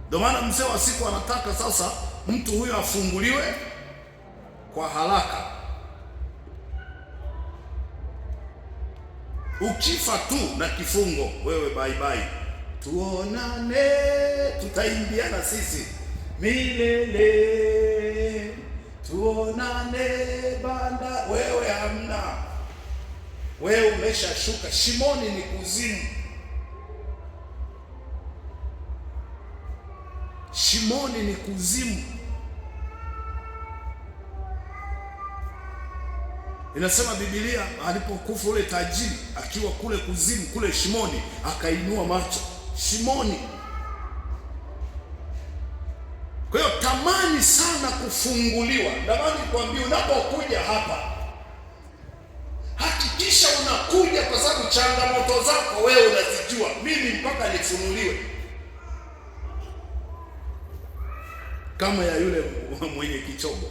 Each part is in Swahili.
Ndio maana mzee wa siku anataka sasa mtu huyo afunguliwe kwa haraka. Ukifa tu na kifungo, wewe bye bye, tuonane, tutaimbiana sisi milele, tuonane banda. Wewe hamna, wewe umeshashuka shimoni, ni kuzimu. Shimoni ni kuzimu. Inasema Biblia, alipokufa ule tajiri akiwa kule kuzimu, kule shimoni, akainua macho shimoni. Kwa hiyo tamani sana kufunguliwa. Ndamani kuambia, unapokuja hapa hakikisha unakuja kwa sababu changamoto zako wewe unazijua. Mimi mpaka nifunuliwe, kama ya yule mwenye kichogo.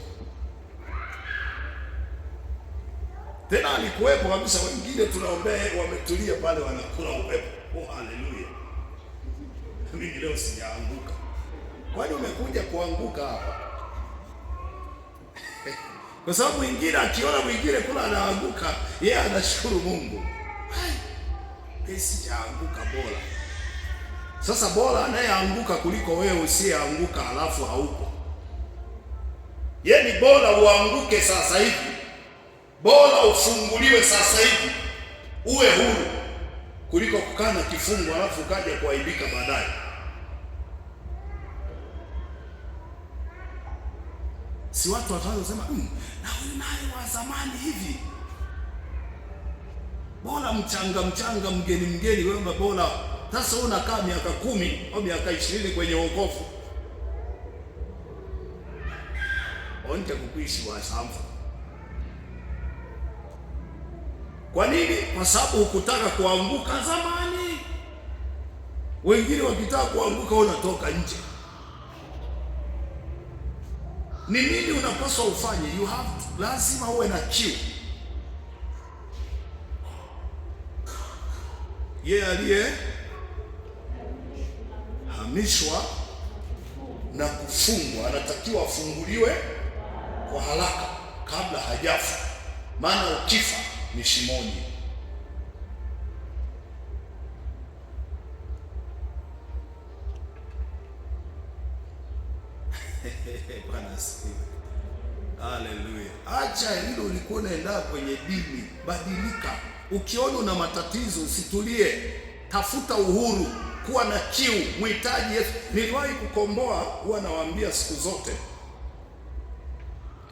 Tena alikuwepo kabisa, wengine tunaombea wametulia pale wanakula upepo. Oh, haleluya. Mimi leo sijaanguka. Kwani umekuja kuanguka hapa? Kwa sababu mwingine akiona mwingine kula anaanguka, yeye anashukuru Mungu. Hai, sijaanguka bora. Sasa bora anayeanguka kuliko wewe usiyeanguka halafu haupo. Yeye ni bora uanguke sasa hivi, bora ufunguliwe sasa hivi uwe huru, kuliko kukaa na kifungo halafu kaja kuaibika baadaye. Si watu wataanza kusema na huyu naye wa zamani hivi. Bora mchanga mgeni wewe, bora sasa unakaa miaka 10 au miaka 20 kwenye wokovu, onte kukuishi wa samfa. Kwa nini? Kwa sababu hukutaka kuanguka zamani. Wengine wakitaka kuanguka unatoka nje. Ni nini unapaswa ufanye? You have to, lazima uwe na kiu. Yeye aliyehamishwa na kufungwa anatakiwa afunguliwe kwa haraka kabla hajafa, maana ukifa ni shimoni. Bwana asifiwe. Haleluya. Acha hilo ulikuwa unaenda kwenye dini, badilika. Ukiona una matatizo usitulie, tafuta uhuru, kuwa na kiu, muhitaji Yesu. Niliwahi kukomboa, huwa nawaambia siku zote,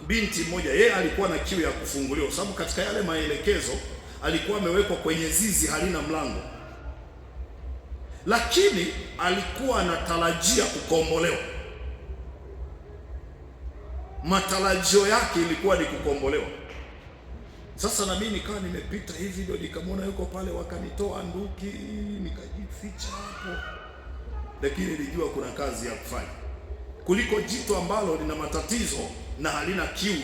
binti mmoja, yeye alikuwa na kiu ya kufunguliwa, sababu katika yale maelekezo alikuwa amewekwa kwenye zizi halina mlango, lakini alikuwa anatarajia kukombolewa. Matarajio yake ilikuwa ni kukombolewa. Sasa na mimi nikawa nimepita hivi ndio nikamwona yuko pale, wakanitoa nduki, nikajificha hapo, lakini nilijua kuna kazi ya kufanya kuliko jitu ambalo lina matatizo na halina kiu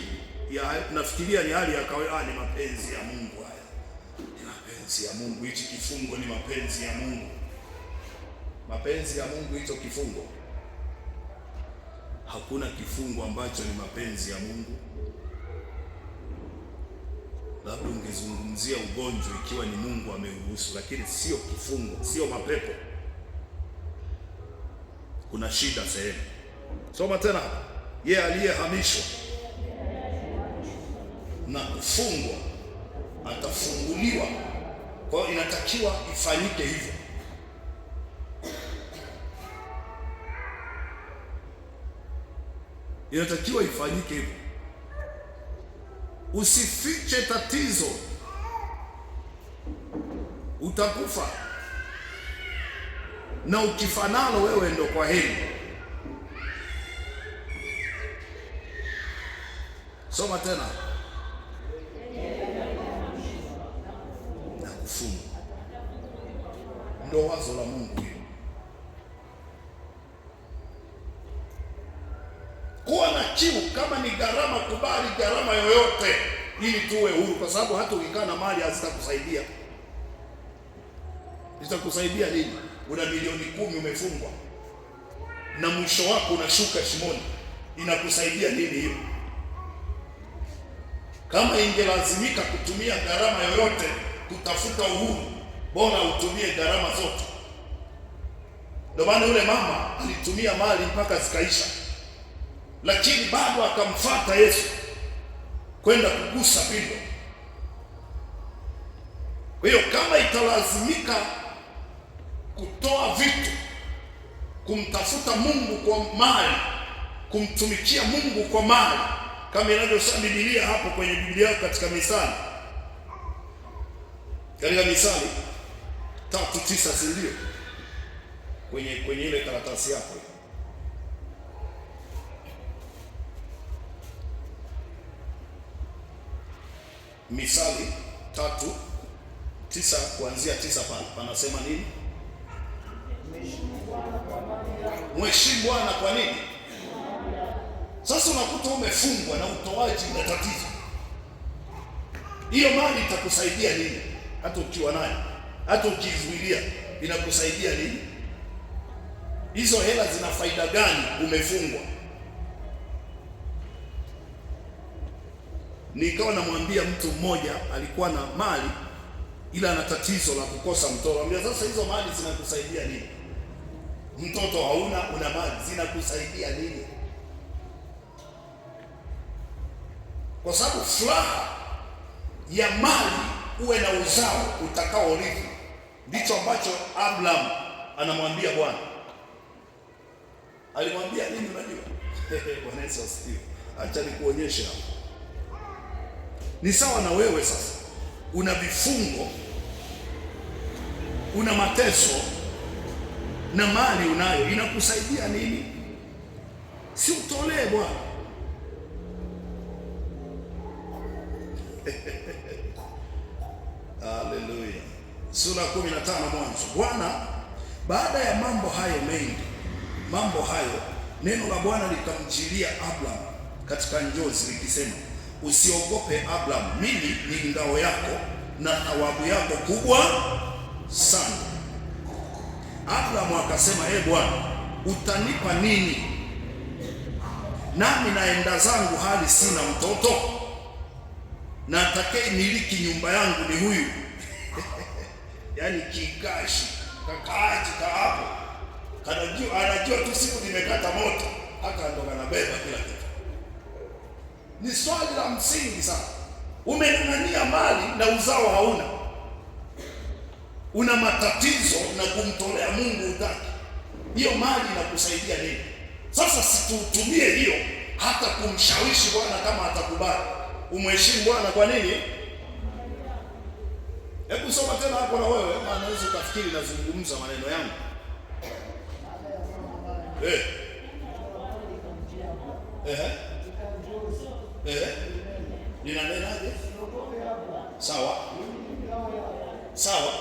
ya, nafikiria ni hali ya kawaida. Ni mapenzi ya Mungu haya, ni mapenzi ya Mungu. Hichi kifungo ni mapenzi ya Mungu, mapenzi ya Mungu hicho kifungo. Hakuna kifungo ambacho ni mapenzi ya Mungu. Labda ungezungumzia ugonjwa ikiwa ni Mungu ameruhusu, lakini sio kifungo, sio mapepo. Kuna shida sehemu. Soma tena. Yeye aliyehamishwa na kufungwa atafunguliwa. Kwa hiyo inatakiwa ifanyike hivyo. Inatakiwa ifanyike hivyo. Usifiche tatizo, utakufa, na ukifa nalo wewe ndo kwa heri. Soma tena. Na kufungwa ndo wazo la Mungu. Kuwa na kiu, kama ni gharama, kubali gharama yoyote ili tuwe huru, kwa sababu hata ukikaa na mali hazitakusaidia. Zitakusaidia nini? Una milioni 10 umefungwa. na mwisho wako unashuka shimoni, inakusaidia nini hiyo? Kama ingelazimika kutumia gharama yoyote kutafuta uhuru, bora utumie gharama zote. Ndio maana yule mama alitumia mali mpaka zikaisha, lakini bado akamfuata Yesu kwenda kugusa pindo. Kwa hiyo kama italazimika kutoa vitu kumtafuta Mungu kwa mali, kumtumikia Mungu kwa mali, kama inavyosema Biblia hapo kwenye Biblia katika Misali, katika Misali 3:9, si ndio? Kwenye ile karatasi yako Misali 3:9, kuanzia 9 pale panasema nini? Mheshimu Bwana kwa nini? Sasa unakuta umefungwa na utoaji na tatizo. Hiyo mali itakusaidia nini? Hata ukiwa nayo, hata ukizuilia, inakusaidia nini? Hizo hela zina faida gani? Umefungwa. Nikawa namwambia mtu mmoja alikuwa na mali ila ana tatizo la kukosa mtoto. Anambia, sasa hizo mali zinakusaidia nini? Mtoto hauna, una mali, zinakusaidia nini? Kwa sababu furaha ya mali uwe na uzao utakaorithi, ndicho ambacho Abraham anamwambia Bwana. Alimwambia nini unajua? Bwana Yesu asifiwe. Acha nikuonyeshe hapo. Ni sawa na wewe sasa, una vifungo, una mateso na mali unayo, inakusaidia nini? Si utolee Bwana. Haleluya. Sura 15 Mwanzo. Bwana baada ya mambo hayo neno la Bwana likamjilia Abraham katika njozi likisema, usiogope Abraham, mimi ni ngao yako na thawabu yako kubwa sana. Abraham akasema, Bwana, utanipa nini? Nami naenda zangu hali sina mtoto, na atakaye miliki nyumba yangu ni huyu. Yaani kikashi kakaaji ka hapo anajua tu siku nimekata moto, hata ndo kanabeba kila kitu. Ni swali la msingi sana. Umeng'ang'ania mali na uzao hauna, una matatizo na kumtolea Mungu utaki, hiyo mali inakusaidia nini? Sasa situtumie hiyo hata kumshawishi Bwana kama atakubali. Umheshimu Bwana kwa nini? Hebu soma tena hapo na wewe, maana unaweza ukafikiri nazungumza maneno yangu. Ninanenaje? Sawa. Sawa.